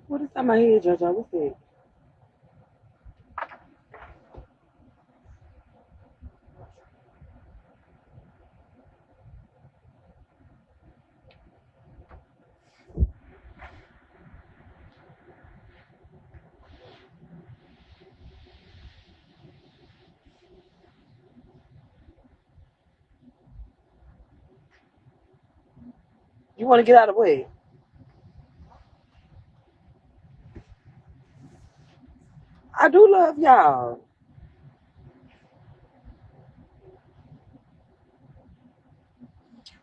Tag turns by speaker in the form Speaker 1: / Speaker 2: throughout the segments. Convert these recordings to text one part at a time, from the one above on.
Speaker 1: What is on my head, JoJo? What's that? You want to get out of the way? I do love y'all.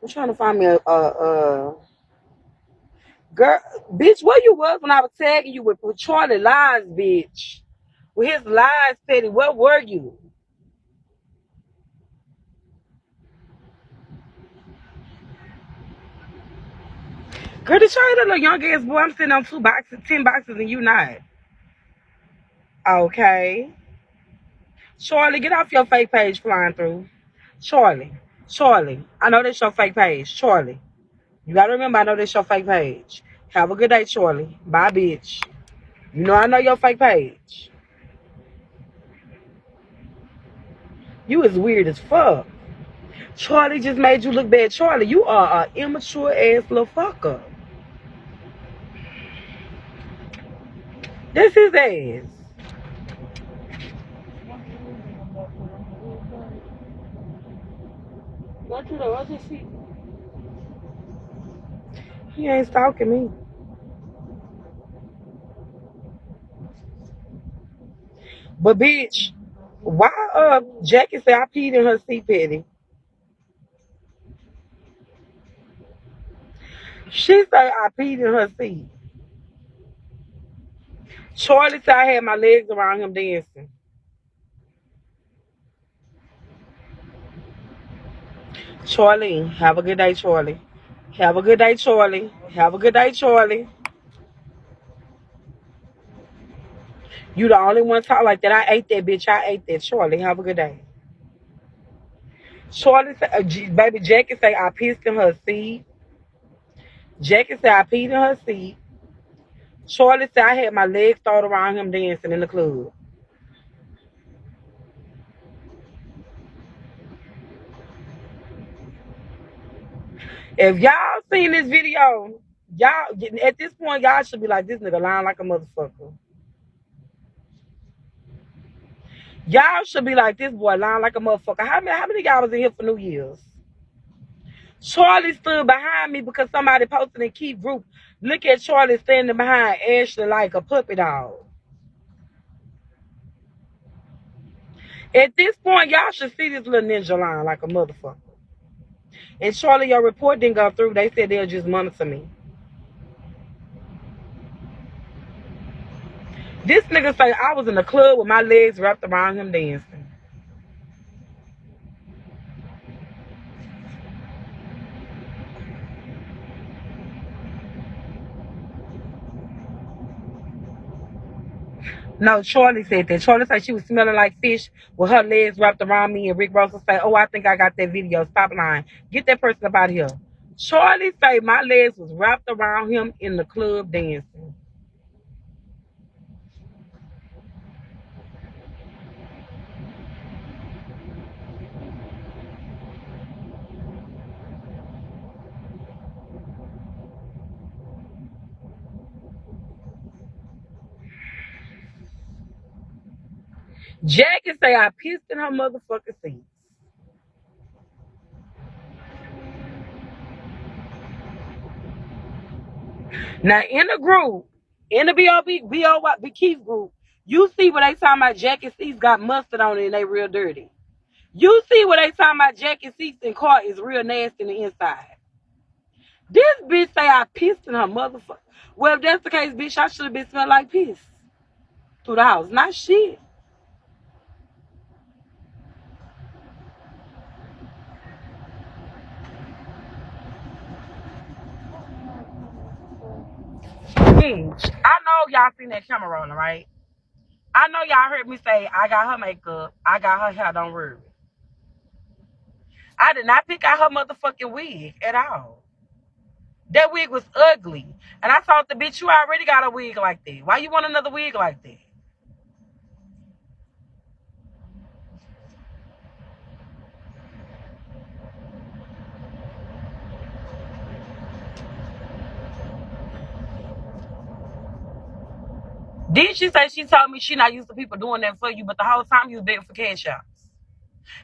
Speaker 1: I'm trying to find me a girl, bitch. Where you was when I was tagging you with Charlie lies, bitch? With his lies, Petty. Where were you? Girl, the Charlie, that little young ass boy. I'm sitting on 2 boxes, 10 boxes, and you not. Okay. Charlie, get off your fake page flying through. Charlie. Charlie. I know that's your fake page. Charlie. You gotta remember I know that's your fake page. Have a good day, Charlie. Bye, bitch. You know I know your fake page. You is weird as fuck. Charlie just made you look bad. Charlie, you are an immature ass little fucker. That's his ass. He ain't stalking me. But bitch, why Jackie said I peed in her seat, Petty? She said I peed in her seat. Charlie said I had my legs around him dancing. Charlie, have a good day, Charlie. Have a good day, Charlie. Have a good day, Charlie. You the only one talk like that. I ate that bitch. I ate that. Charlie, have a good day. Charlie said, baby Jackie say I pissed in her seat. Jackie said I peed in her seat. Charlie said I had my legs thrown around him dancing in the club. If y'all seen this video, y'all at this point y'all should be like this nigga lying like a motherfucker. Y'all should be like this boy lying like a motherfucker. How many of y'all was in here for New Year's? Charlie stood behind me because somebody posted in Key Group. Look at Charlie standing behind Ashley like a puppy dog. At this point, y'all should see this little ninja line like a motherfucker. And Charlie, your report didn't go through. They said they'll just monitor me. This nigga say I was in the club with my legs wrapped around him dancing. No, Charlie said that. Charlie said she was smelling like fish with her legs wrapped around me. And Rick Ross will say, oh, I think I got that video. Stop lying. Get that person up out of here. Charlie said my legs was wrapped around him in the club dancing. Jackie say I pissed in her motherfucking seat. Now in the group, in the B.O.B. Keith group, you see where they talking about Jackie seats got mustard on it and they real dirty. You see where they talking about Jackie seats and car is real nasty in the inside. This bitch say I pissed in her motherfucker. Well, if that's the case, bitch, I should have been smelling like piss through the house. Not shit. Bitch, I know y'all seen that camera rolling, right? I know y'all heard me say I got her makeup, I got her hair, don't worry. I did not pick out her motherfucking wig at all. That wig was ugly. And I thought, the bitch, you already got a wig like that. Why you want another wig like that? Then she say she told me she not used to people doing that for you, but the whole time you was begging for cash outs.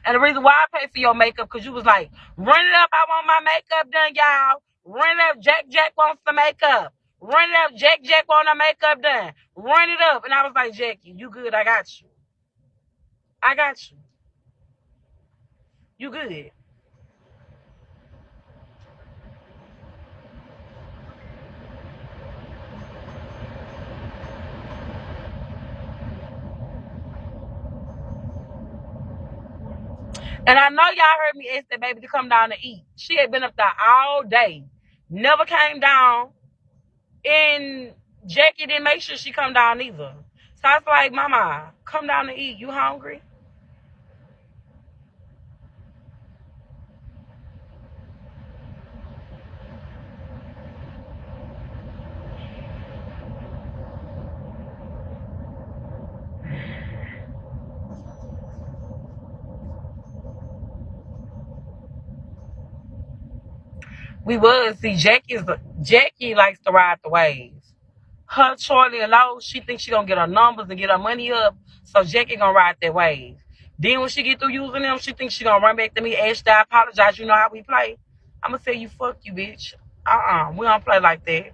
Speaker 1: And the reason why I paid for your makeup, because you was like, run it up, I want my makeup done, y'all. Run it up, Jack wants the makeup. Run it up, Jack want the makeup done. Run it up. And I was like, Jackie, you good, I got you. I got you. You good. And I know y'all heard me ask that baby to come down to eat. She had been up there all day. Never came down. And Jackie didn't make sure she come down either. So I was like, Mama, come down to eat. You hungry? We was. See, Jackie likes to ride the waves. Her Charlie and Lowe, she thinks she gonna get her numbers and get her money up. So Jackie gonna ride that wave. Then when she get through using them, she thinks she gonna run back to me, Ashley, I apologize. You know how we play. I'm gonna tell you, fuck you, bitch. We don't play like that.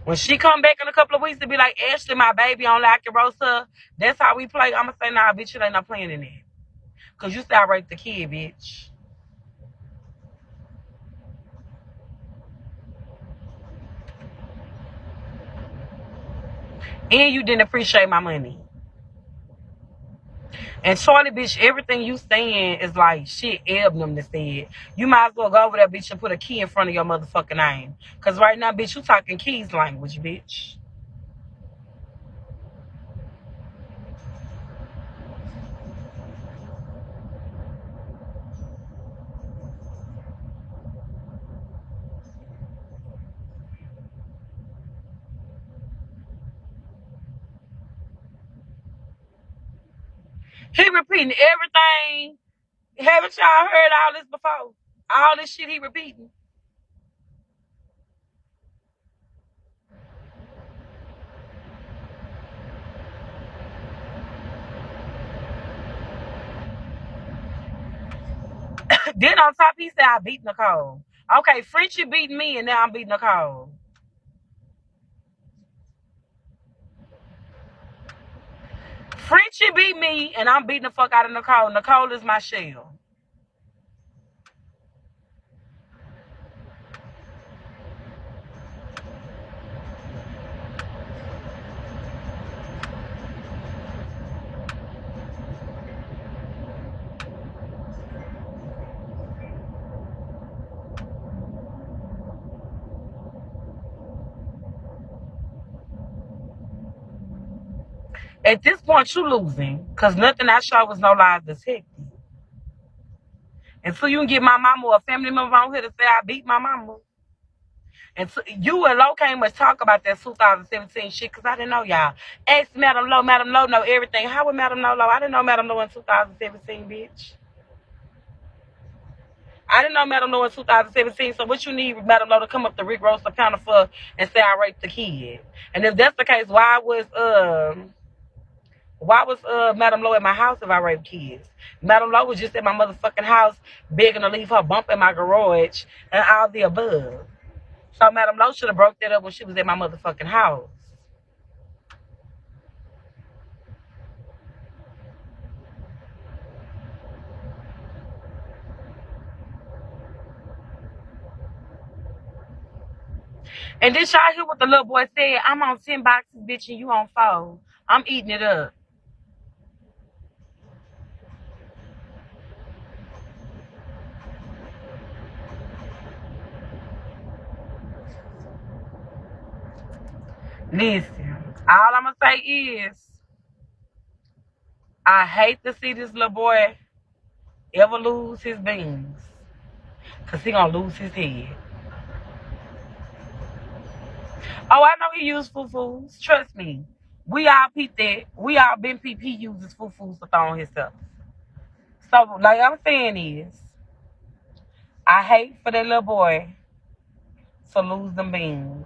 Speaker 1: When she come back in a couple of weeks to be like, Ashley, my baby, only I can roast her. That's how we play. I'm gonna say, nah, bitch, it ain't no playing in that. Cause you still rape the kid, bitch. And you didn't appreciate my money. And Charlie, bitch, everything you saying is like shit Ebnum that said. You might as well go over there, bitch, and put a key in front of your motherfucking name. Cause right now, bitch, you talking keys language, bitch. He repeating everything. Haven't y'all heard all this before? All this shit he repeating. Then on top, he said, I beat Nicole. Okay, Frenchie beat me, and now I'm beating Nicole. Frenchie beat me, and I'm beating the fuck out of Nicole. Nicole is my shell. At this point, you losing, because nothing I showed was no lies detected. And so you can get my mama or a family member on here to say I beat my mama. And so you and Lo can't much talk about that 2017 shit because I didn't know y'all. Ask Madam Lo. Madam Lo know everything. How would Madam Lo? I didn't know Madam Lo in 2017, bitch. I didn't know Madam Lo in 2017. So what you need Madam Lo to come up to Rick Ross counter for and say I raped the kid? And if that's the case, why was Madam Lo at my house if I raped kids? Madam Lo was just at my motherfucking house begging to leave her bump in my garage and all the above. So Madam Lo should have broke that up when she was at my motherfucking house. And then y'all hear what the little boy said? I'm on 10 boxes, bitch, and you on 4. I'm eating it up. Listen, all I'm going to say is I hate to see this little boy ever lose his beans. Cause he gonna lose his head. Oh, I know he used foo-foos. Trust me. We all peeped that. We all been peeped he uses foo-foos to throw on himself. So, like I'm saying is, I hate for that little boy to lose them beans.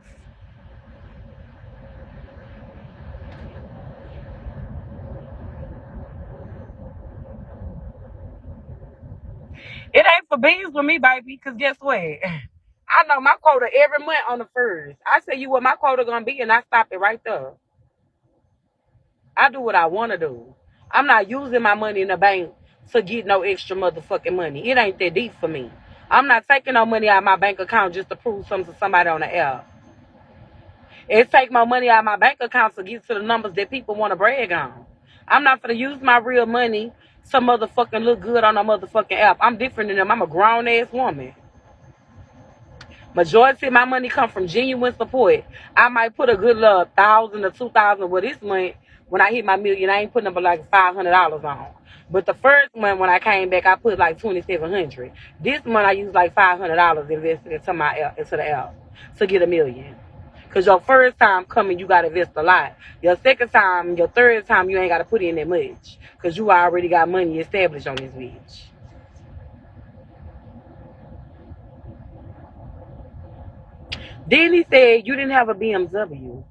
Speaker 1: It ain't for beans with me, baby, because guess what? I know my quota every month on the first. I tell you what my quota gonna be, and I stop it right there. I do what I want to do. I'm not using my money in the bank to get no extra motherfucking money. It ain't that deep for me. I'm not taking no money out of my bank account just to prove something to somebody on the air. It take my money out of my bank account to get to the numbers that people want to brag on. I'm not gonna use my real money to motherfucking look good on a motherfucking app. I'm different than them. I'm a grown ass woman. Majority of my money come from genuine support. I might put a good 1,000 or 2,000 with this month. When I hit my million, I ain't putting up like $500 on. But the first month when I came back, I put like 2,700. This month I used like $500 invested into the app to get a million. Cause your first time coming, you gotta invest a lot. Your second time, your third time, you ain't gotta put in that much. Cause you already got money established on this bitch. Then he said you didn't have a BMW.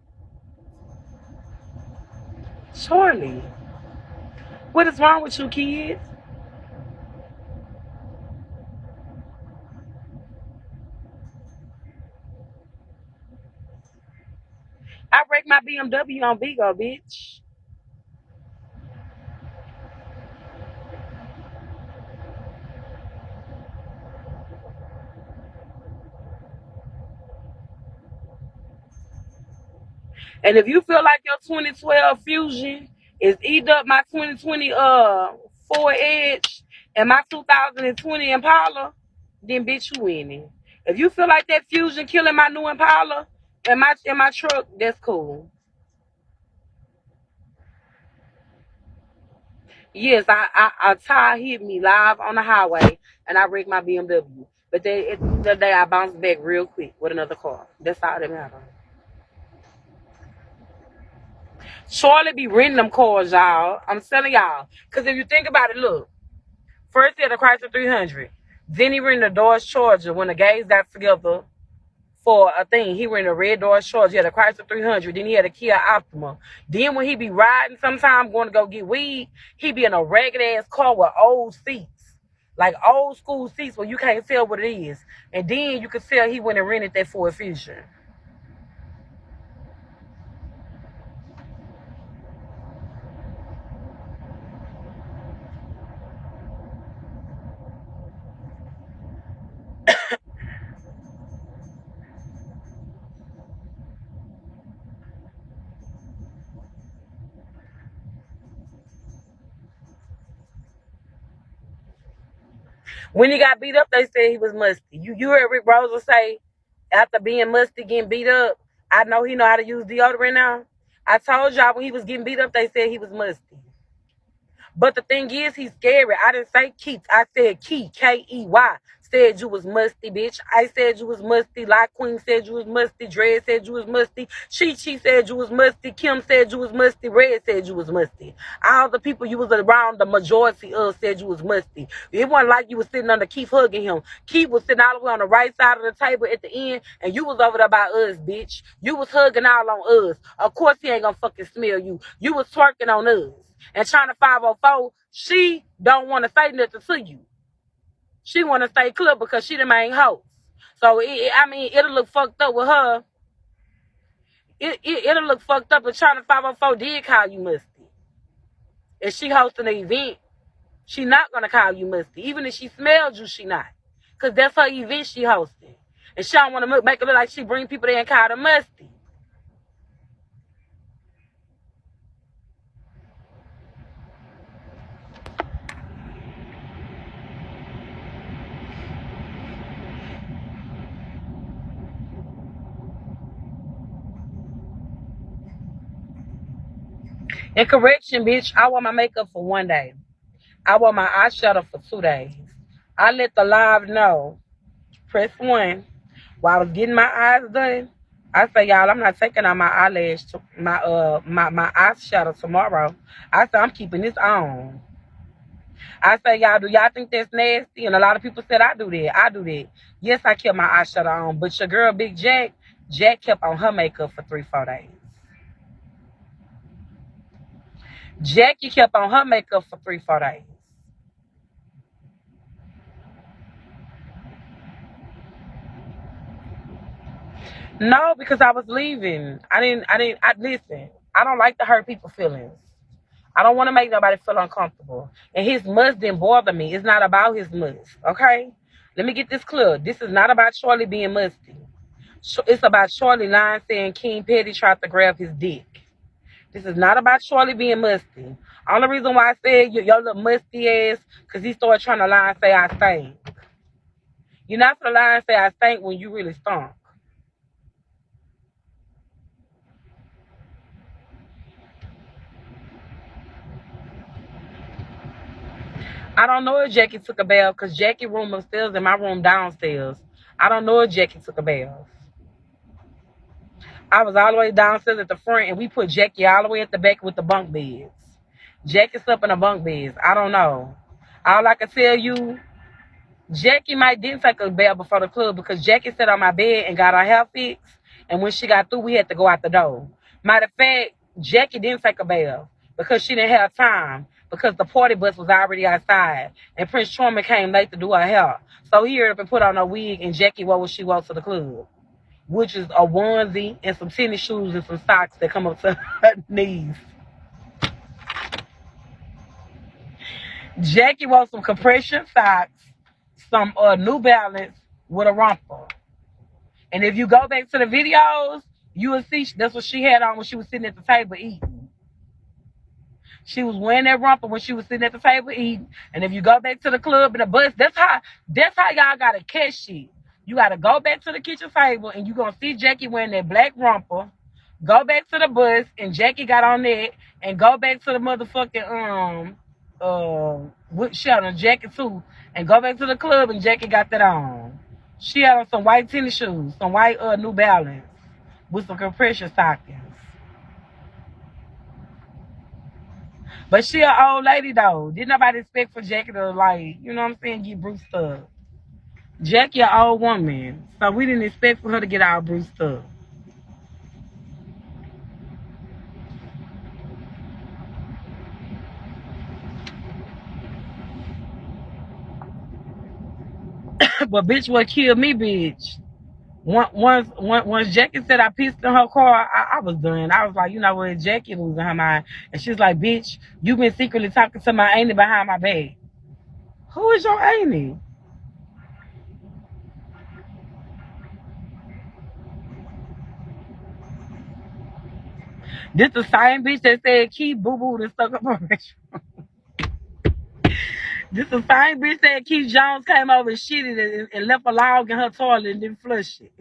Speaker 1: Surely. What is wrong with you, kids? I wrecked my BMW on Bigo, bitch. And if you feel like your 2012 Fusion is eating up my 2020 Ford Edge and my 2020 Impala, then bitch you winning. If you feel like that Fusion killing my new Impala and my truck, that's cool. Yes, a tire hit me live on the highway and I wrecked my BMW. But then at the end of the day I bounced back real quick with another car. That's all that matters. Charlotte be renting them cars, y'all. I'm telling y'all. Because if you think about it, look. First he had a Chrysler 300. Then he rented a Dodge Charger when the guys got together for a thing. He rented a red Dodge Charger. He had a Chrysler 300. Then he had a Kia Optima. Then when he be riding sometime going to go get weed, he be in a ragged-ass car with old seats. Like old school seats where you can't tell what it is. And then you could tell he went and rented that Ford Fusion. When he got beat up, they said he was musty. You heard Rick Rosa say, after being musty, getting beat up, I know he know how to use deodorant now. I told y'all when he was getting beat up, they said he was musty. But the thing is, he's scary. I didn't say Keith. I said Key, Key. Said you was musty, bitch. I said you was musty. Like Queen said you was musty. Dred said you was musty. Chi said you was musty. Kim said you was musty. Red said you was musty. All the people you was around, the majority of said you was musty. It wasn't like you was sitting under Keith hugging him. Keith was sitting all the way on the right side of the table at the end, and you was over there by us, bitch. You was hugging all on us. Of course he ain't gonna fucking smell you. You was twerking on us. And trying to 504, she don't want to say nothing to you. She want to stay clear because she the main host. So, it'll look fucked up with her. It'll look fucked up if trying to 504 did call you musty. If she hosting an event, she not going to call you musty. Even if she smelled you, she not. Because that's her event she hosting. And she don't want to make it look like she bring people there and call them musty. And correction, bitch, I wear my makeup for 1 day. I wear my eyeshadow for 2 days. I let the live know press 1. While I was getting my eyes done, I say, y'all, I'm not taking out my eyelash, my eyeshadow tomorrow. I said, I'm keeping this on. I say, y'all, do y'all think that's nasty? And a lot of people said, I do that. I do that. Yes, I kept my eyeshadow on. But your girl, Big Jack kept on her makeup for 3-4 days. Jackie kept on her makeup for 3-4 days. No, because I was leaving. I listen. I don't like to hurt people's feelings. I don't want to make nobody feel uncomfortable. And his must didn't bother me. It's not about his must, okay? Let me get this clear. This is not about Charlie being musty. It's about Charlie lying saying King Petty tried to grab his dick. This is not about Charlie being musty. Only reason why I said your little musty ass, because he started trying to lie and say I stink. You're not going to lie and say I stink when you really stunk. I don't know if Jackie took a bath because Jackie room upstairs and my room downstairs. I don't know if Jackie took a bath. I was all the way downstairs at the front and we put Jackie all the way at the back with the bunk beds. Jackie slept in the bunk beds. I don't know. All I can tell you, Jackie might didn't take a bath before the club because Jackie sat on my bed and got her hair fixed. And when she got through, we had to go out the door. Matter of fact, Jackie didn't take a bath because she didn't have time because the party bus was already outside. And Prince Truman came late to do her hair. So he hurried up and put on a wig and Jackie wore what she wore to the club, which is a onesie and some tennis shoes and some socks that come up to her knees. Jackie wore some compression socks, some New Balance with a romper. And if you go back to the videos, you will see that's what she had on when she was sitting at the table eating. She was wearing that romper when she was sitting at the table eating. And if you go back to the club and the bus, that's how y'all gotta catch shit. You gotta go back to the kitchen table and you gonna see Jackie wearing that black romper. Go back to the bus and Jackie got on that, and go back to the motherfucking with Sheldon jacket too, and go back to the club and Jackie got that on. She had on some white tennis shoes, some white New Balance with some compression stockings. But she an old lady though. Didn't nobody expect for Jackie to, like, you know what I'm saying, get bruised up. Jackie an old woman, so we didn't expect for her to get all bruised up. But bitch, what killed me, bitch? Once Jackie said I pissed in her car, I was done. I was like, you know what, Jackie losing her mind. And she's like, bitch, you been secretly talking to my auntie behind my back. Who is your auntie? This the same bitch that said keep boo-boo and stuck up her restroom. This the same bitch that Keith Jones came over and shitted and left a log in her toilet and didn't flush it.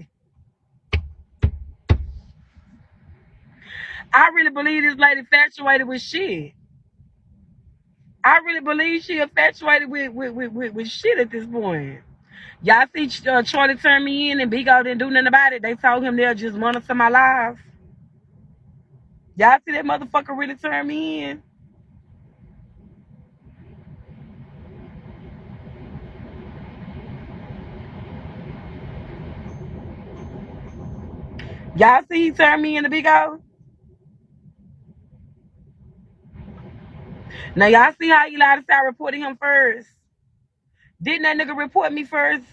Speaker 1: I really believe this lady infatuated with shit. I really believe she infatuated with shit at this point. Y'all see Charlie turn me in and Bigo didn't do nothing about it. They told him they'll just monitor my life. Y'all see that motherfucker really turn me in? Y'all see he turned me in the Bigo? Now y'all see how Eli started reporting him first? Didn't that nigga report me first?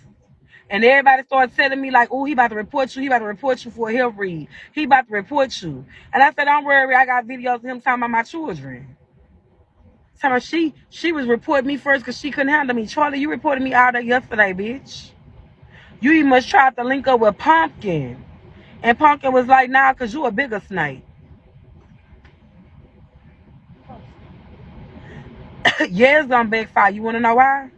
Speaker 1: And everybody started telling me like, oh, he about to report you. He about to report you for a health read. He about to report you. And I said, don't worry, I got videos of him talking about my children. She was reporting me first because she couldn't handle me. Charlie, you reported me out there yesterday, bitch. You even must try to link up with Pumpkin. And Pumpkin was like, nah, because you a bigger snake. Yeah, it's gonna backfire. You wanna know why?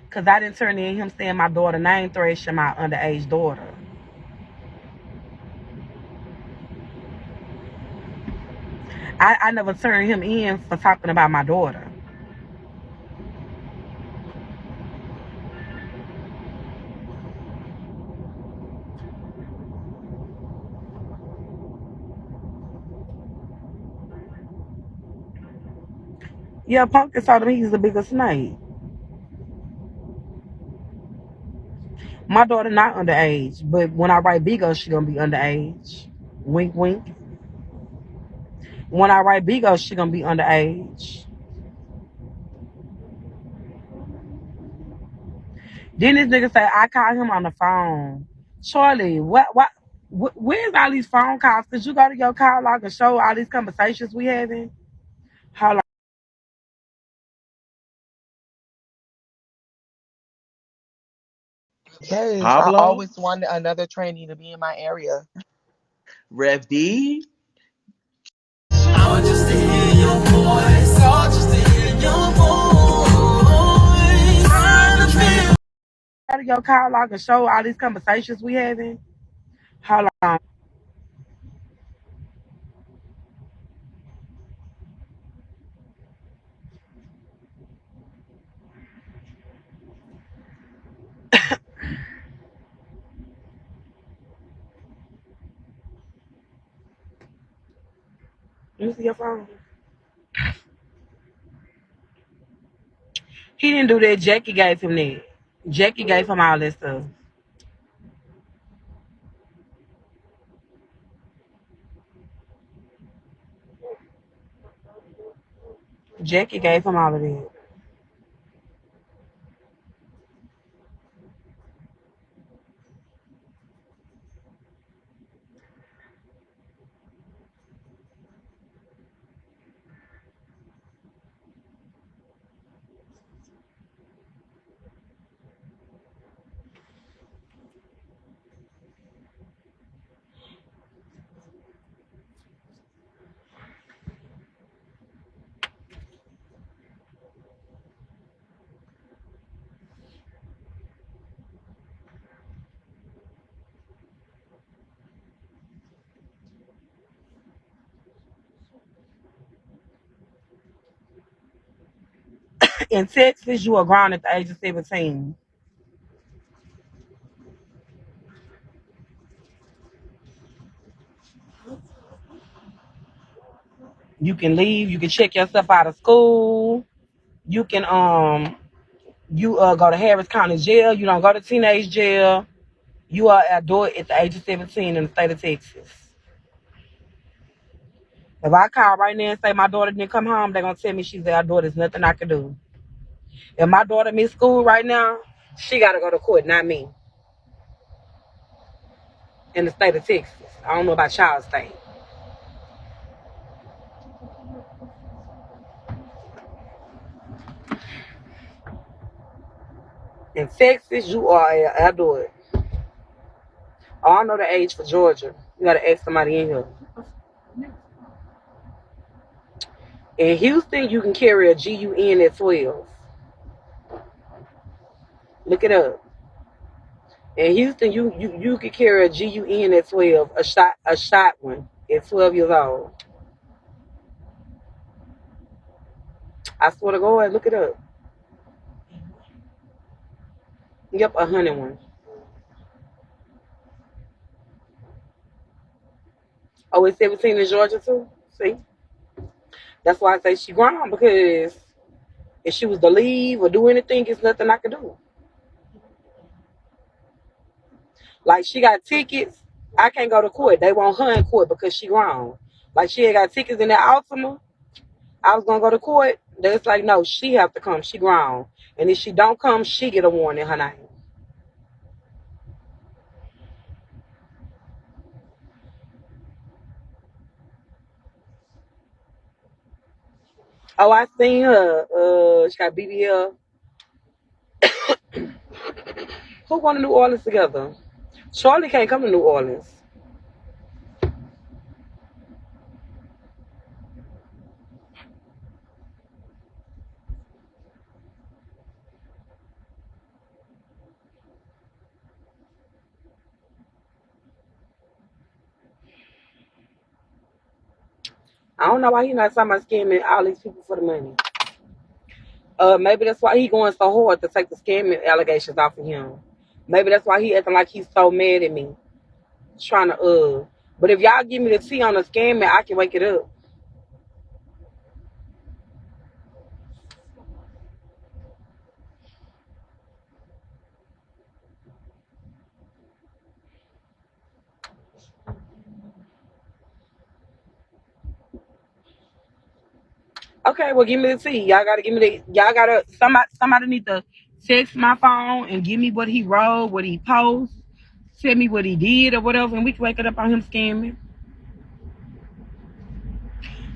Speaker 1: Because I didn't turn in him saying my daughter name thrashing my underage daughter. I never turned him in for talking about my daughter. Yeah, Pumpkin told him he's the biggest snake. My daughter not underage, but when I write Bigo, she gonna be underage. Wink, wink. When I write Bigo, she gonna be underage. Then this nigga say I called him on the phone. Shorty, where's all these phone calls? Cause you go to your call log and show all these conversations we having. Hold on.
Speaker 2: Yes, I
Speaker 3: Pablo,
Speaker 2: always wanted another trainee to be in my area.
Speaker 3: Rev D.
Speaker 4: I want just to hear your voice. I want just to hear your voice. Trying to feel.
Speaker 1: Go to your call log and show all these conversations we having. Hold on. Let me see your phone. He didn't do that. Jackie gave him that. Jackie gave him all that stuff. Jackie gave him all of that. In Texas, you are grown at the age of 17. You can leave. You can check yourself out of school. You can you go to Harris County Jail. You don't go to teenage jail. You are adult at the age of 17 in the state of Texas. If I call right now and say my daughter didn't come home, they're gonna tell me she's an adult. There's nothing I can do. If my daughter missed school right now, she gotta go to court, not me. In the state of Texas. I don't know about child state. In Texas, you are an adult. Oh, I know the age for Georgia. You gotta ask somebody in here. In Houston, you can carry a GUN at 12. Look it up. In Houston, you can carry a GUN at 12, a shot one at 12 years old. I swear to God, look it up. Yep, a hunting one. Oh, it's 17 in Georgia too? See? That's why I say she grown, because if she was to leave or do anything, it's nothing I can do. Like, she got tickets. I can't go to court. They won't her in court because she grown. Like, she ain't got tickets in that Altima. I was gonna go to court. It's like, no, she have to come. She grown. And if she don't come, she get a warning in her name. Oh, I seen her. She got BBL. Who going to New Orleans together? Charlie can't come to New Orleans. I don't know why he not talking about scamming all these people for the money. Maybe that's why he going so hard to take the scamming allegations off of him. Maybe that's why he acting like he's so mad at me. Trying to But if y'all give me the tea on the scamming, I can wake it up. Okay, well, give me the tea. Y'all gotta give me the. Y'all gotta somebody need to text my phone and give me what he wrote, what he post, tell me what he did or whatever, and we can wake it up on him scamming.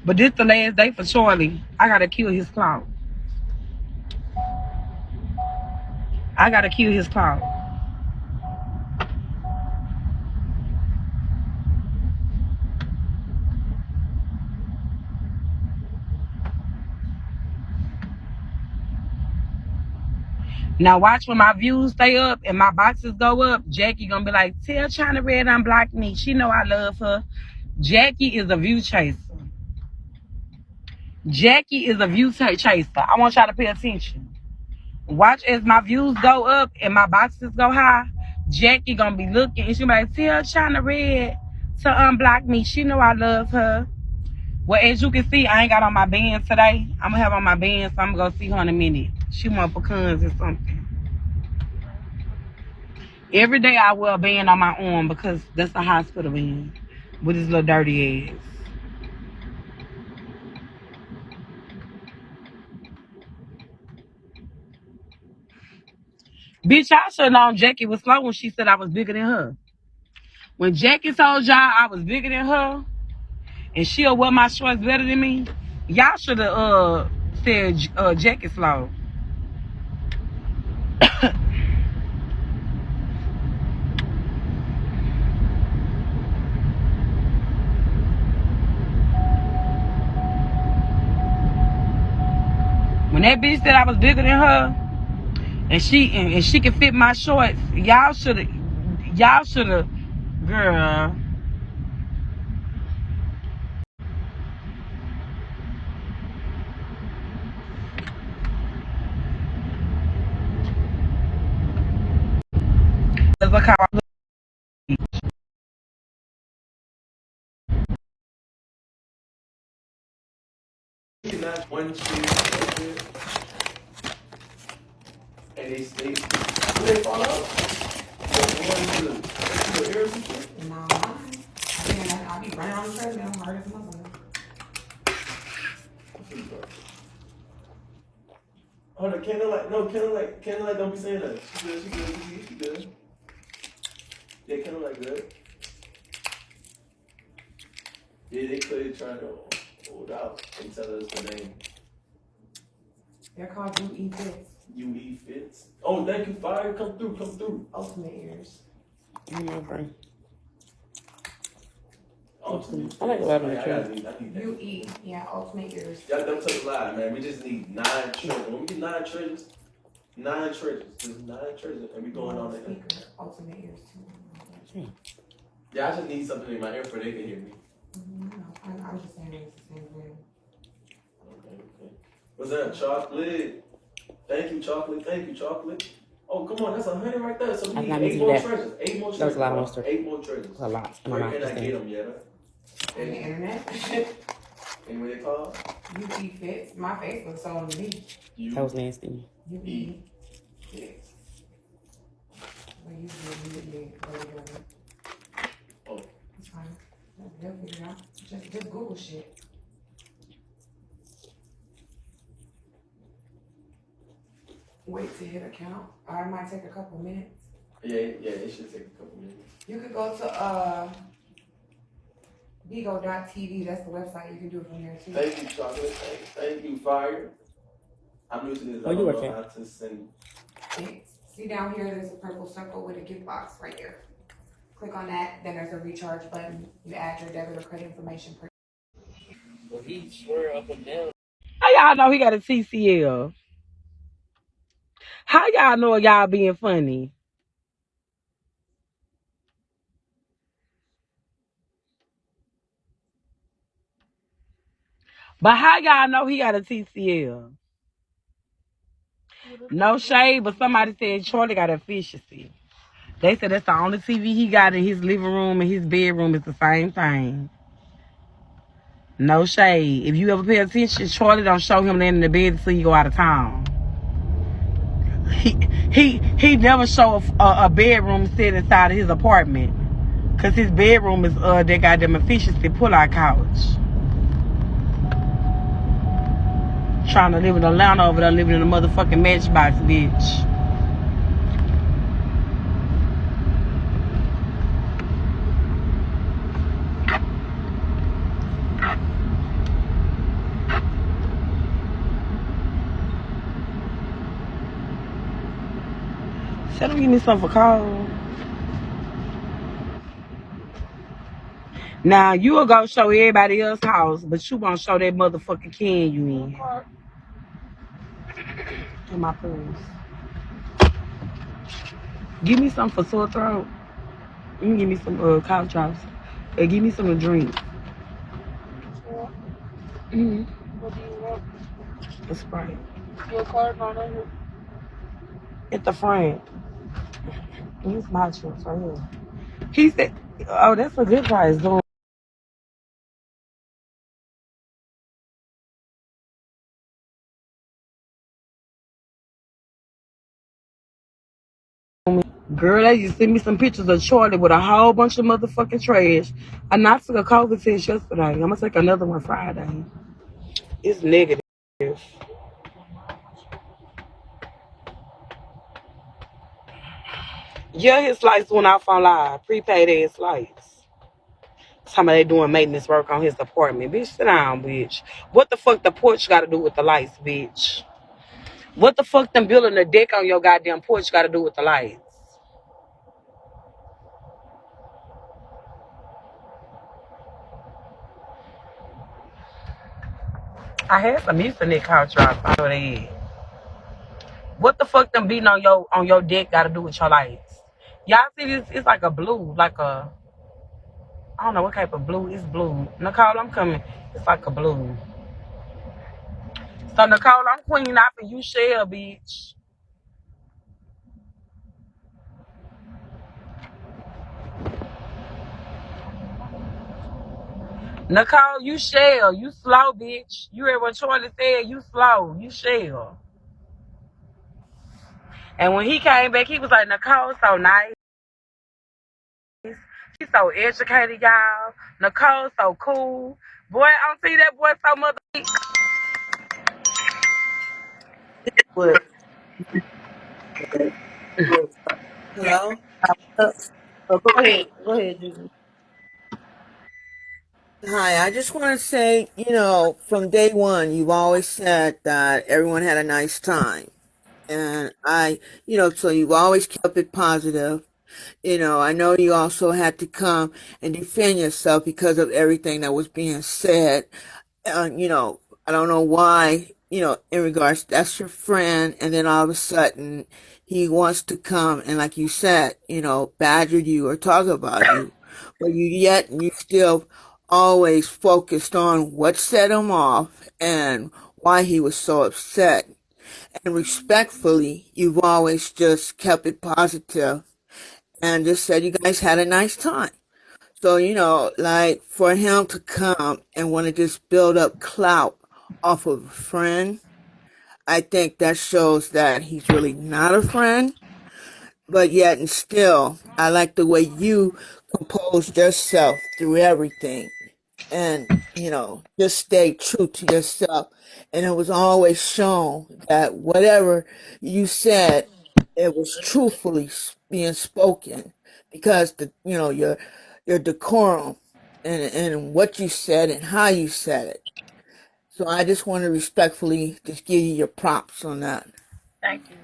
Speaker 1: But this the last day for Charlie. I gotta kill his clout. I gotta kill his clout. Now watch when my views stay up and my boxes go up. Jackie gonna be like, tell China Red unblock me. She know I love her. Jackie is a view chaser. Jackie is a view chaser. I want y'all to pay attention. Watch as my views go up and my boxes go high. Jackie gonna be looking and she be like, tell China Red to unblock me. She know I love her. Well, as you can see, I ain't got on my bands today. I'm gonna have on my bands, so I'm gonna go see her in a minute. She want pecans or something. Every day I wear a band on my arm because that's a hospital band with his little dirty ass. Bitch, I should have known Jackie was slow when she said I was bigger than her. When Jackie told y'all I was bigger than her and she'll wear my shorts better than me, y'all should have said Jackie slow. When that bitch said I was bigger than her and she could fit my shorts, y'all should have, girl. Look how I look.
Speaker 3: Not one shit, and they stay. When they fall out, they're going to the air and shit.
Speaker 5: No, I be running on the treadmill, I'm hard as a motherfucker.
Speaker 3: Oh, the candlelight don't be saying that. She good. Yeah, candlelight good. Yeah, they clearly trying to hold out and tell us the name.
Speaker 5: They're called UE Fits.
Speaker 3: UE Fits. Oh, thank you, Fire. Come through.
Speaker 5: Ultimate ears.
Speaker 2: brain.
Speaker 3: Ultimate.
Speaker 2: I like a lot of
Speaker 3: I need that.
Speaker 5: UE, yeah, ultimate ears.
Speaker 3: Y'all don't tell a lie, man. We just need 9 treasures. When we get 9 treasures, 9 treasures. There's 9 treasures, and we going on there.
Speaker 5: Speaker, ultimate ears too.
Speaker 3: Yeah, I just need something in my ear for they can hear me.
Speaker 5: I'm just saying it's the same thing.
Speaker 3: Okay. What's that? Chocolate. Thank you, chocolate. Oh, come on, that's 100 right there. So we need 8 more treasures. 8 more treasures.
Speaker 2: That was a lot of monster.
Speaker 3: 8 more treasures.
Speaker 2: A lot.
Speaker 3: Where can I get them yet?
Speaker 5: On the internet.
Speaker 3: And what they call?
Speaker 5: UE Fits. My face looks so neat.
Speaker 2: That was nasty.
Speaker 5: UE Fits. Well, you really
Speaker 3: Oh.
Speaker 5: it's fine. They'll figure it out. Just Google shit. Wait to hit account. Or it might take a couple minutes.
Speaker 3: Yeah, it should take a couple minutes.
Speaker 5: You could go to Bigo.tv. That's the website. You can do it from there too.
Speaker 3: Thank you, chocolate. Thank you, Fire. I'm new to this.
Speaker 2: Oh, you
Speaker 3: I don't
Speaker 2: okay?
Speaker 3: know how to send.
Speaker 5: Thanks. See down here, there's a purple circle with a gift box right here. Click on that. Then there's a recharge button. You add your debit or credit information.
Speaker 6: But he swear up and down.
Speaker 1: How y'all know he got a TCL? How y'all know y'all being funny? But how y'all know he got a TCL? No shade, but somebody said Charlie got efficiency. They said that's the only TV he got in his living room and his bedroom is the same thing. No shade. If you ever pay attention, Charlie don't show him laying in the bed until you go out of town. He never show a bedroom sitting inside of his apartment. Cause his bedroom is that goddamn efficiency pull-out couch. Trying to live in Atlanta over there, living in a motherfucking matchbox, bitch. Tell them give me something for call. Now you will go show everybody else's house, but you won't show that motherfucking can you in. In my purse. Give me something for sore throat. You can give me some cough drops. And give me some to drink. Mm-hmm.
Speaker 6: What do you want?
Speaker 1: A Sprite.
Speaker 6: Your card not on it?
Speaker 1: At the front. These my chips right here. He said, oh, that's a good price. Don't Girl, they just sent me some pictures of Charlie with a whole bunch of motherfucking trash. I not took a COVID test yesterday. I'm gonna take another one Friday. It's negative. Yeah, his lights went off on live. Prepaid ass lights. Somebody doing maintenance work on his apartment. Bitch, sit down, bitch. What the fuck the porch got to do with the lights, bitch? What the fuck them building a deck on your goddamn porch got to do with the lights? I had some music in that couch drop out of there. What the fuck them beating on your deck got to do with your lights? Y'all see this? It's like a blue, like a, I don't know what type of blue. It's blue. Nicole, I'm coming. It's like a blue. So Nicole, I'm queen out for you, shell, bitch. Nicole, you shell. You slow, bitch. You heard what Charlie said. You slow. You shell. And when he came back, he was like, Nicole, so nice. She's so educated, y'all. Nicole, so cool. Boy, I don't see that boy so mother.
Speaker 7: What? Hello? Go ahead. Go ahead, Juju. Hi, I just want to say, from day one, you've always said that everyone had a nice time. And so you've always kept it positive. I know you also had to come and defend yourself because of everything that was being said. I don't know why, in regards, that's your friend, and then all of a sudden he wants to come and, like you said, badger you or talk about you, but you still always focused on what set him off and why he was so upset. And respectfully, you've always just kept it positive and just said you guys had a nice time. So, like for him to come and want to just build up clout off of a friend, I think that shows that he's really not a friend. But yet and still, I like the way you composed yourself through everything and, just stay true to yourself. And it was always shown that whatever you said, it was truthfully being spoken because your decorum and what you said and how you said it. So I just want to respectfully just give you your props on that.
Speaker 1: Thank you.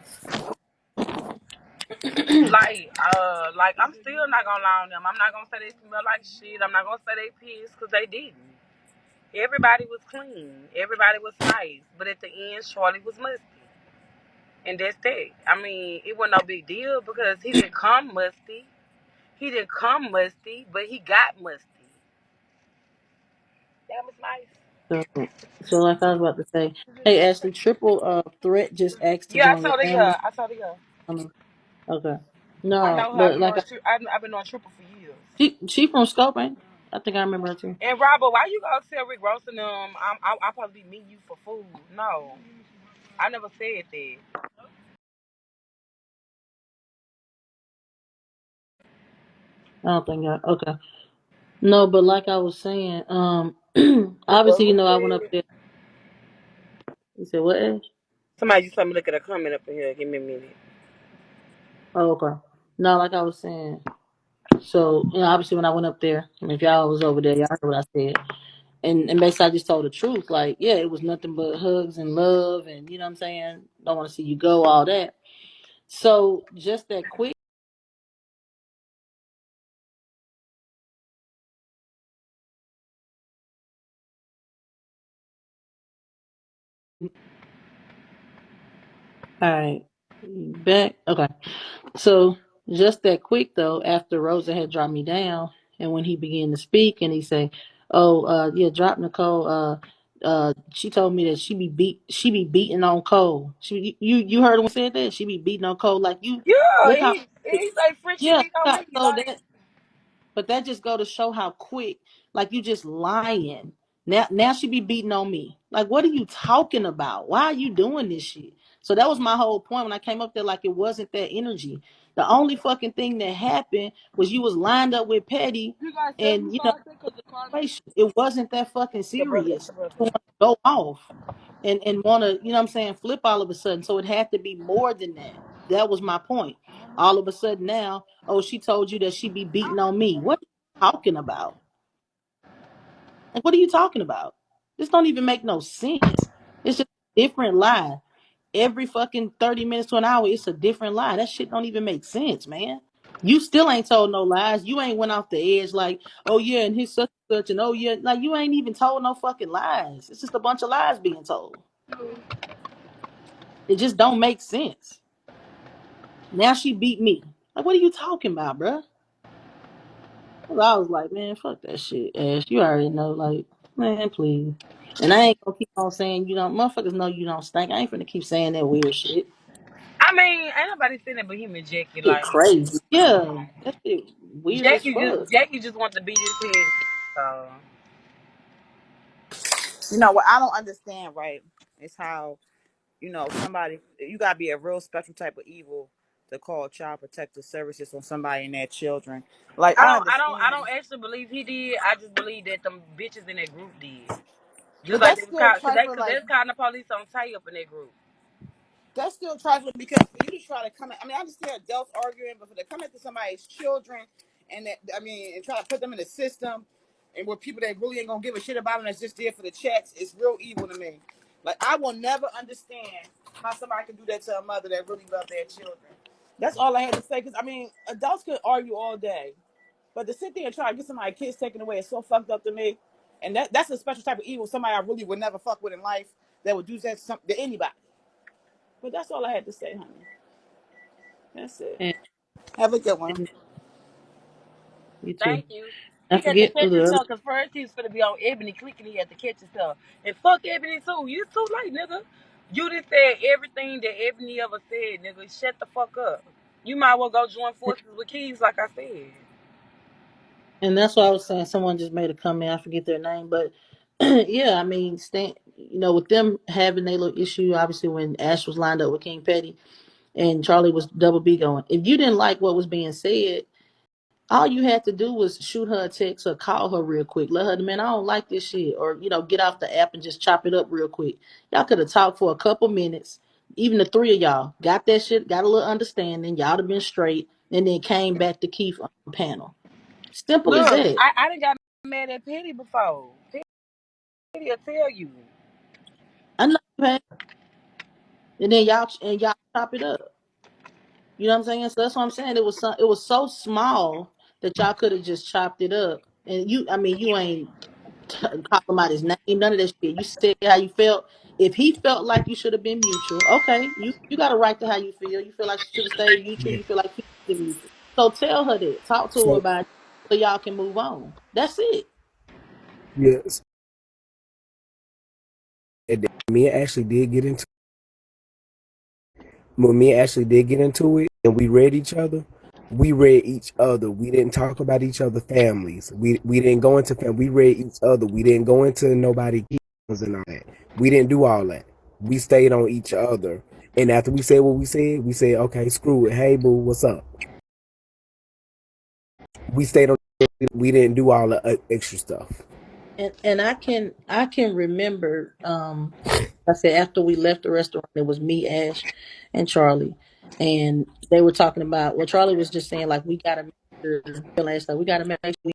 Speaker 1: Like I'm still not gonna lie on them. I'm not gonna say they smell like shit. I'm not gonna say they pissed because they didn't. Everybody was clean. Everybody was nice. But at the end, Charlie was musty. And that's that. I mean, it wasn't no big deal because he didn't come musty. He didn't come musty, but he got musty. That was nice.
Speaker 7: So, so like I was about to say, hey Ashley, triple threat just asked to
Speaker 1: Yeah, I
Speaker 7: join your
Speaker 1: saw the girl.
Speaker 7: family.
Speaker 1: I saw the girl.
Speaker 7: Okay.
Speaker 1: I
Speaker 7: No,
Speaker 1: know her.
Speaker 7: but like
Speaker 1: I've been on triple for years.
Speaker 7: she from Scope, ain't? I think I remember her too.
Speaker 1: And Robert, why you gonna tell Rick Ross and them I'll probably be meeting you for food? No, I never said that.
Speaker 7: I don't think I okay. No, but like I was saying, obviously, I went up there.
Speaker 8: You said what? Ash?
Speaker 1: Somebody just told me look at a comment up in here. Give me a minute.
Speaker 8: Oh, okay. No, like I was saying. So, obviously when I went up there, I mean, if y'all was over there, y'all heard what I said. And basically I just told the truth. Like, yeah, it was nothing but hugs and love and you know what I'm saying? Don't want to see you go, all that. So just that quick. All right. Back. Okay. So just that quick though, after Rosa had dropped me down, and when he began to speak, and he say, "Oh, yeah, drop Nicole. She told me that she be beating on Cole. You heard him say that she be beating on Cole like you.
Speaker 1: Yeah,
Speaker 8: Look how
Speaker 1: he's like Frenchie
Speaker 8: yeah.
Speaker 1: beat on me.
Speaker 8: So
Speaker 1: Like,
Speaker 8: that but that just go to show how quick, like you just lying. Now she be beating on me. Like, what are you talking about? Why are you doing this shit? So that was my whole point when I came up there. Like, it wasn't that energy. The only fucking thing that happened was you was lined up with Petty,
Speaker 6: You got
Speaker 8: and
Speaker 6: 75 because the car.
Speaker 8: it wasn't that fucking
Speaker 1: the brother,
Speaker 8: serious.
Speaker 1: the brother.
Speaker 8: You want to go off and want to, you know what I'm saying, flip all of a sudden. So it had to be more than that. That was my point. All of a sudden now, oh, she told you that she be beating on me. What are you talking about? Like, what are you talking about? This don't even make no sense. It's just a different lie. Every fucking 30 minutes to an hour, it's a different lie. That shit don't even make sense, man. You still ain't told no lies. You ain't went off the edge like, oh yeah, and his such and such, and oh yeah, like you ain't even told no fucking lies. It's just a bunch of lies being told. It just don't make sense. Now she beat me. Like, what are you talking about, bruh? I was like, man, fuck that shit, Ash. You already know, like, man, please. And I ain't gonna keep on saying you don't. Motherfuckers know you don't stink. I ain't finna keep saying that weird shit.
Speaker 1: I mean, ain't nobody saying that but him and Jackie.
Speaker 8: Shit
Speaker 1: Like,
Speaker 8: crazy. Yeah, that shit weird as fuck.
Speaker 1: Jackie just wants to beat his head. So
Speaker 9: You know what I don't understand, right? Is how, somebody, you gotta be a real special type of evil to call child protective services on somebody and their children. Like I
Speaker 1: I
Speaker 9: understand,
Speaker 1: don't actually believe he did. I just believe that them bitches in that group did. Just
Speaker 9: but
Speaker 1: like
Speaker 9: that's
Speaker 1: they was
Speaker 9: still
Speaker 1: called,
Speaker 9: trifling.
Speaker 1: cause they
Speaker 9: Like
Speaker 1: was calling the police on tie up in that group.
Speaker 9: that's still trifling because for you to try to come at, I mean, I understand adults arguing, but for to come into somebody's children and that, I mean, and try to put them in the system and with people that really ain't gonna give a shit about them that's just there for the checks, it's real evil to me. Like I will never understand how somebody can do that to a mother that really love their children. That's all I had to say. Because I mean, adults could argue all day, but to sit there and try to get somebody's kids taken away is so fucked up to me. And that's a special type of evil. Somebody I really would never fuck with in life that would do that to anybody. But that's all I had to say, honey. That's it.
Speaker 8: And,
Speaker 9: Have a good one.
Speaker 8: and you too.
Speaker 1: Thank you.
Speaker 8: I
Speaker 1: He got to
Speaker 8: forget
Speaker 1: catch
Speaker 8: who the other.
Speaker 1: himself because first he was gonna be on Ebony clicking. He had to catch himself. And fuck Ebony too. You too late, nigga. You just said everything that Ebony ever said, nigga. Shut the fuck up. You might well go join forces with Keys, like I said.
Speaker 8: And that's why I was saying someone just made a comment. I forget their name, but yeah, I mean, with them having their little issue, obviously when Ash was lined up with King Petty and Charlie was double B going. If you didn't like what was being said, all you had to do was shoot her a text or call her real quick. Let her know, man, I don't like this shit. Or, get off the app and just chop it up real quick. Y'all could have talked for a couple minutes. Even the three of y'all got that shit, got a little understanding. Y'all would have been straight and then came back to Keith on the panel. Simple as
Speaker 1: Look,
Speaker 8: that.
Speaker 1: I done got mad at Petty before. Petty will tell you.
Speaker 8: I know, man. And then y'all chop it up. You know what I'm saying? So that's what I'm saying. It was so small that y'all could have just chopped it up. And I mean, you ain't call him out his name, none of that shit. You said how you felt. If he felt like you should have been mutual, okay, you got a right to how you feel. You feel like she should have stayed mutual.
Speaker 3: Yeah.
Speaker 8: You feel like he should have been mutual. So tell her that. Talk to her
Speaker 3: So
Speaker 8: about it so y'all can move on. That's it.
Speaker 3: yes, and me and Ashley did get into when me and Ashley did get into it, and we read each other. We read each other. We didn't talk about each other families. We didn't go into We read each other. We didn't go into nobody and all that. We didn't do all that. We stayed on each other. And after we said what we said, okay, screw it. Hey, boo, what's up? We stayed on. We didn't do all the extra stuff.
Speaker 8: And I can remember I said after we left the restaurant it was me, Ash, and Charlie, and they were talking about, well, Charlie was just saying like we gotta make sure, Ash, like we gotta make sure we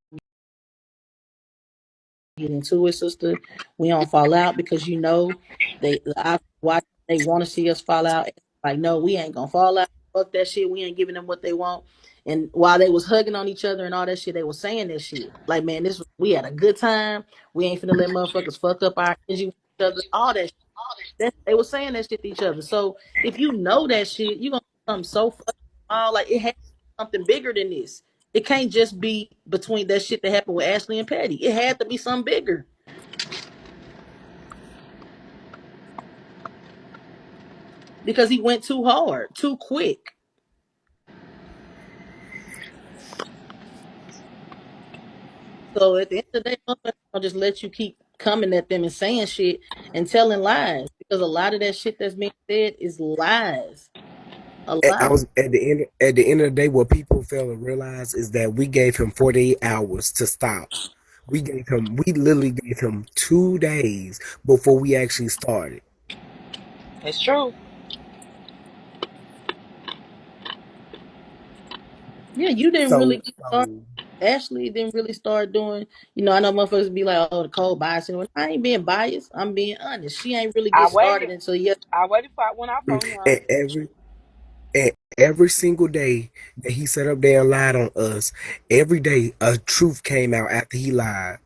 Speaker 8: get into it, sister. We don't fall out because I watch, they want to see us fall out. Like, no, we ain't gonna fall out. Fuck that shit. We ain't giving them what they want. And while they was hugging on each other and all that shit, they was saying that shit. Like, man, we had a good time. We ain't finna let motherfuckers fuck up our energy with each other. All that shit. They was saying that shit to each other. So if you know that shit, you gonna do something so fucking small. Like, it has to be something bigger than this. It can't just be between that shit that happened with Ashley and Patty. It had to be something bigger. Because he went too hard, too quick. So at the end of the day, motherfuckers gonna just let you keep coming at them and saying shit and telling lies because a lot of that shit that's being said is lies. A
Speaker 3: I
Speaker 8: lot.
Speaker 3: was at the end of the day, what people fail to realize is that we gave him 48 hours to stop. We literally gave him 2 days before we actually started.
Speaker 1: It's true.
Speaker 8: Yeah, you didn't really
Speaker 3: So,
Speaker 8: get started.
Speaker 3: so
Speaker 8: Ashley didn't really start doing. I know motherfuckers be like, "Oh, the cold bias." And I ain't being biased. I'm being honest. She ain't really
Speaker 1: I
Speaker 8: get started
Speaker 1: waited.
Speaker 8: until yes.
Speaker 1: I waited for it when I on him.
Speaker 3: and every single day that he sat up there and lied on us, every day a truth came out after he lied.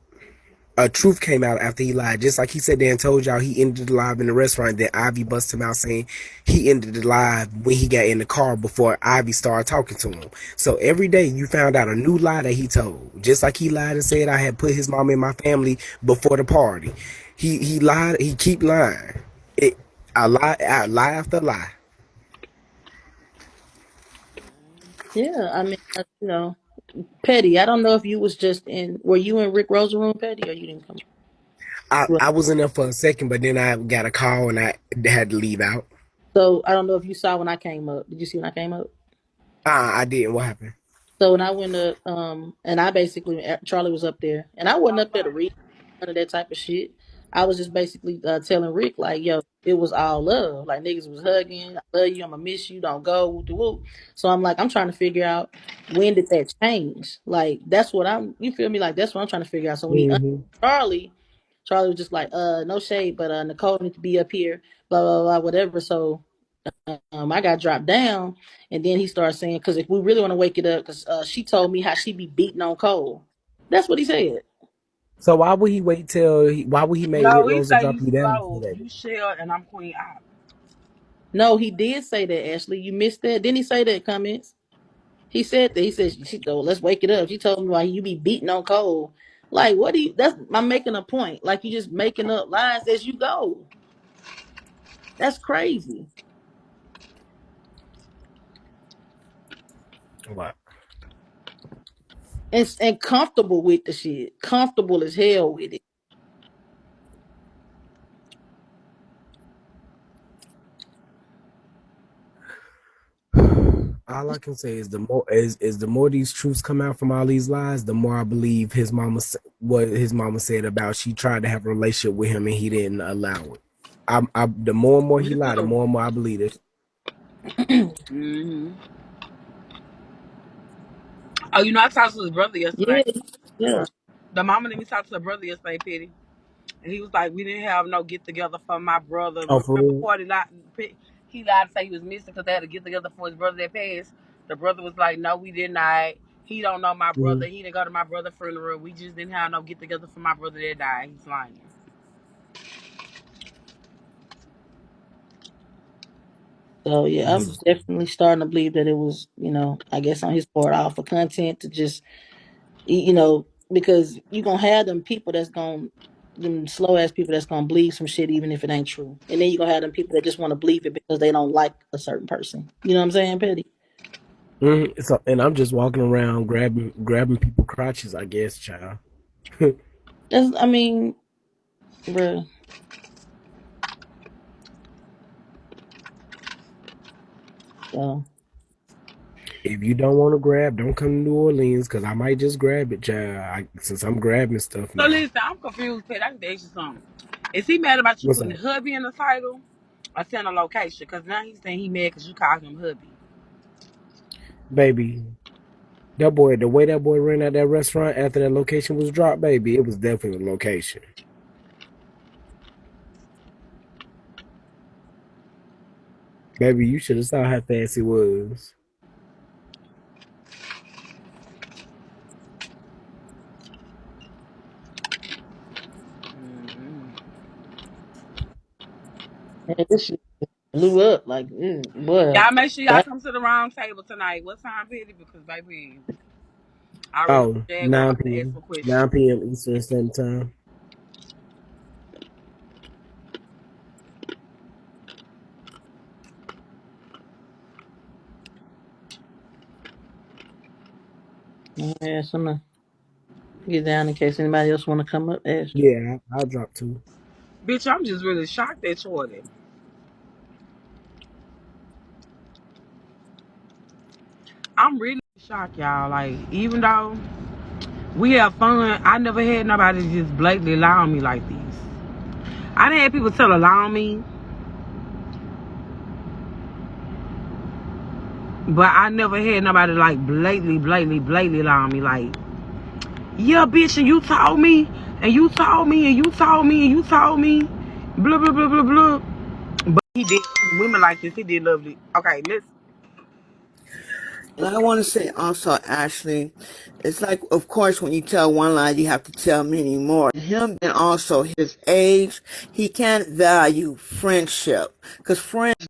Speaker 3: A truth came out after he lied. Just like he said there and told y'all he ended the live in the restaurant. Then Ivy busted him out saying he ended the live when he got in the car before Ivy started talking to him. So every day you found out a new lie that he told. Just like he lied and said I had put his mom in my family before the party. He lied. He keep lying. It lie after lie.
Speaker 8: Yeah, I mean, Petty. I don't know if you was just in. Were you in Rick Rosa room, Petty, or you didn't come?
Speaker 3: I was in there for a second, but then I got a call and I had to leave out.
Speaker 8: So I don't know if you saw when I came up. Did you see when I came up?
Speaker 3: I didn't. What happened?
Speaker 8: So when I went to and I basically Charlie was up there, and I wasn't up there to read none of that type of shit. I was just basically telling Rick like, yo, it was all love. Like niggas was hugging. I love you. I'm gonna miss you. Don't go. Whoop de whoop. So I'm like, I'm trying to figure out when did that change. Like that's what I'm. You feel me? Like that's what I'm trying to figure out. So when he
Speaker 3: Hmm.
Speaker 8: Charlie, Charlie was just like, no shade, but Nicole needs to be up here. Blah blah blah. Whatever. So I got dropped down, and then he started saying, "Because if we really want to wake it up, because she told me how she be beating on Cole." That's what he said.
Speaker 3: So why would he wait till? Why would he make Rick
Speaker 1: No, he
Speaker 3: Rosa
Speaker 1: say
Speaker 3: drop
Speaker 1: you
Speaker 3: you down for
Speaker 1: slow,
Speaker 3: that?
Speaker 1: you shell, and I'm Queen Op.
Speaker 8: No, he did say that. Ashley, you missed that. Didn't he say that? Comments. He said that. He said, "She told, let's wake it up." She told me why you be beating on Cole. Like, what do you? That's I'm making a point. Like you just making up lies as you go. That's crazy
Speaker 3: What?
Speaker 8: and comfortable with the shit. Comfortable as hell with it.
Speaker 3: All I can say is the more these truths come out from all these lies, the more I believe what his mama said about she tried to have a relationship with him and he didn't allow it. The more and more he
Speaker 1: Me
Speaker 3: lied, the
Speaker 1: too.
Speaker 3: more and more I believe it.
Speaker 1: Hmm. Oh, I talked to his brother yesterday.
Speaker 8: Yeah, yeah.
Speaker 1: The mama let me talk to the brother yesterday, Petty. And he was like, we didn't have no get together for my brother.
Speaker 3: Oh, for
Speaker 1: Remember,
Speaker 3: real?
Speaker 1: Party lot, he lied to say he was missing because they had to get together for his brother that passed. The brother was like, no, we did not. He don't know my
Speaker 3: Mm-hmm.
Speaker 1: brother. He didn't go to my brother's funeral. We just didn't have no get together for my brother that died. He's lying.
Speaker 8: So yeah, I'm definitely starting to believe that it was, I guess on his part, all for content to just, because you gonna have them people that's gonna, them slow ass people that's gonna believe some shit even if it ain't true, and then you gonna have them people that just want to believe it because they don't like a certain person. You know what I'm saying, Petty?
Speaker 3: So, and I'm just walking around grabbing people crotches, I guess, child.
Speaker 8: I mean, bruh. So
Speaker 3: If you don't want to grab, don't come to New Orleans because I might just grab it, child. Since I'm grabbing stuff
Speaker 1: So
Speaker 3: now.
Speaker 1: listen, I'm confused, Pet. I can ask you something. Is he mad about you
Speaker 3: What's
Speaker 1: putting
Speaker 3: up,
Speaker 1: hubby in the title or saying a location? Because now he's saying he mad because you called him hubby.
Speaker 3: baby? That boy, the way that boy ran out that restaurant after that location was dropped, baby, it was definitely a location. Baby, you should have saw how fast it was.
Speaker 8: Man, this shit blew up like, well,
Speaker 1: Y'all make sure y'all
Speaker 8: that
Speaker 1: come to the round table tonight. What time, Petty? Because, baby, I already know
Speaker 3: Oh,
Speaker 1: Dad gonna
Speaker 3: 9
Speaker 1: want to ask
Speaker 3: p.m.
Speaker 1: some questions.
Speaker 3: 9 p.m. Eastern Standard Time.
Speaker 8: yeah, some get down in case anybody else want to come up. Ask.
Speaker 3: Yeah, I'll drop two.
Speaker 1: Bitch, I'm just really shocked at Jordan. I'm really shocked, y'all. Like, even though we have fun, I never had nobody just blatantly lie on me like this. I done had people tell a lie on me, but I never had nobody like blatantly lie on me. Like, yeah, bitch, and you told me, and you told me, and you told me, and you told me, blah, blah, blah, blah, blah. But he did, women like this, he did lovely. Okay, let's.
Speaker 7: And I want to say also, Ashley, it's like, of course, when you tell one lie, you have to tell many more. Him and also his age, he can't value friendship because friends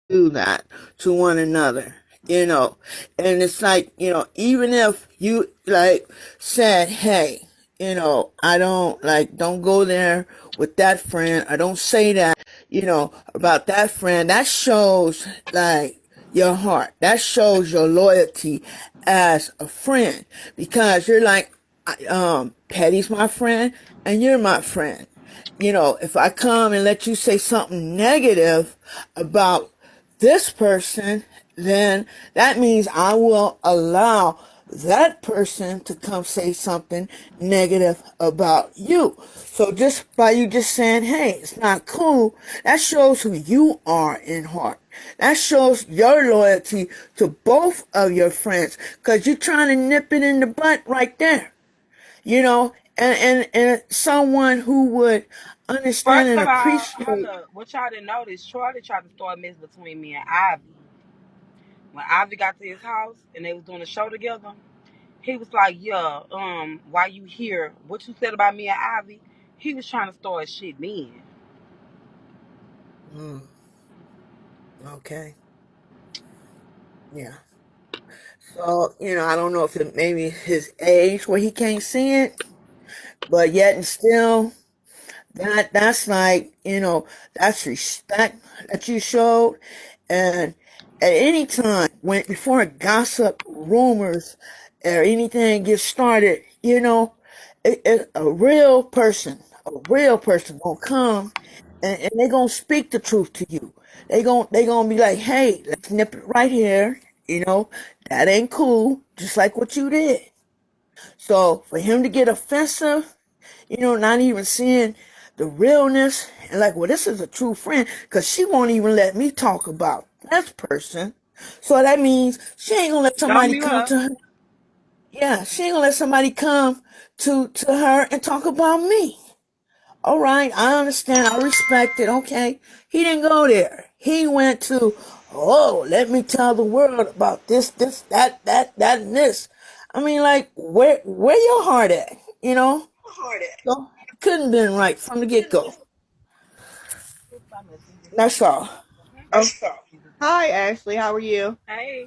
Speaker 7: do that to one another, you know. And it's like, even if you like said, hey, I don't like, don't go there with that friend. I don't say that, about that friend. That shows like your heart. That shows your loyalty as a friend because you're like, Patty's my friend and you're my friend. If I come and let you say something negative about this person, then that means I will allow that person to come say something negative about you. So just by you just saying, hey, it's not cool, that shows who you are in heart. That shows your loyalty to both of your friends because you're trying to nip it in the butt right there. And someone who would understand
Speaker 1: First
Speaker 7: and
Speaker 1: of all, hold
Speaker 7: appreciate.
Speaker 1: up. What y'all didn't notice, Charlie tried to start a mess between me and Ivy. When Ivy got to his house and they was doing a show together, he was like, yeah, why you here? What you said about me and Ivy? He was trying to start shit then.
Speaker 7: Mm, okay. Yeah. So, I don't know if it maybe his age where he can't see it, but yet and still, that's like, that's respect that you showed. And at any time when before gossip, rumors, or anything gets started, a real person gonna come and they gonna speak the truth to you. They gonna be like, hey, let's nip it right here. That ain't cool, just like what you did. So for him to get offensive, not even seeing the realness and like, well, this is a true friend because she won't even let me talk about this person. So that means she ain't gonna let
Speaker 1: Don't
Speaker 7: somebody
Speaker 1: mute
Speaker 7: come
Speaker 1: her.
Speaker 7: to her. Yeah, she ain't gonna let somebody come to her and talk about me. All right, I understand. I respect it. Okay. He didn't go there. He went to, oh, let me tell the world about this, that, and this. I mean, like, where your heart at? So it couldn't been right from the get go. That's all.
Speaker 10: Oh, hi Ashley, how are you?
Speaker 1: Hey.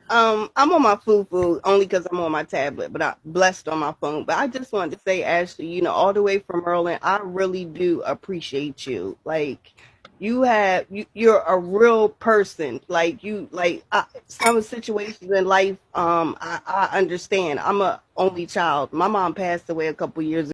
Speaker 10: I'm on my food only because I'm on my tablet, but I'm blessed on my phone. But I just wanted to say, Ashley, all the way from Maryland, I really do appreciate you. Like, you're a real person. Like some situations in life, I understand. I'm a only child. My mom passed away a couple years